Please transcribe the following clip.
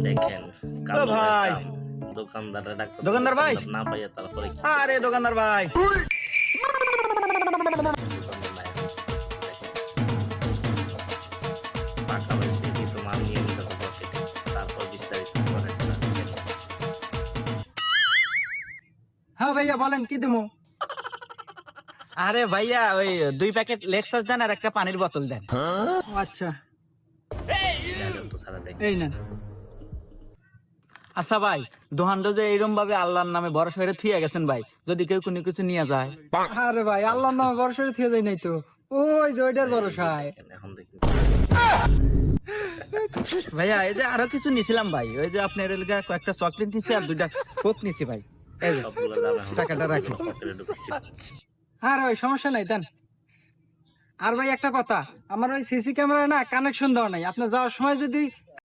দেখেন ও ভাই দোকানদাররা ডাকতেছে, দোকানদার ভাই না পাইয়া তারপরে কি আরে দোকানদার ভাই টাকা পয়সা কিছু মাল নিয়ে নিতেছে পকেটে, তারপর বিস্তারিত করেন। হ্যাঁ ভাইয়া বলেন কি দেবো? আরে ভাইয়া ওই 2 প্যাকেট লেক্সাস দেন আর একটা পানির বোতল দেন। ও আচ্ছা সারা দেখ এই নেন। আচ্ছা ভাই দোকানটা যে এইরকম ভাবে আল্লাহর নামে ভরসা করে থুইয়া গেছেন ভাই, যদি কেউ কোনো কিছু নিয়ে যায়? আরে ভাই আল্লাহর নামে ভরসা থিয়ে যায় নাই তো, ওই যে ওইটার ভরসায়। এখন দেখি ভাইয়া এই যে আরো কিছু নিছিলাম ভাই, ওই যে আপনার এলাকা কয়েকটা চকলেট নিছি আর 2টা কোক নিছি ভাই। এই যে সবগুলো দাম এখন টাকাটা রাখি। পকেটে ঢুকেছি। আরে ওই সমস্যা নাই দেন। আর ভাই একটা কথা, আমার ওই সিসি ক্যামেরা না কানেকশন দেওয়া নাই, আপনি যাওয়ার সময় যদি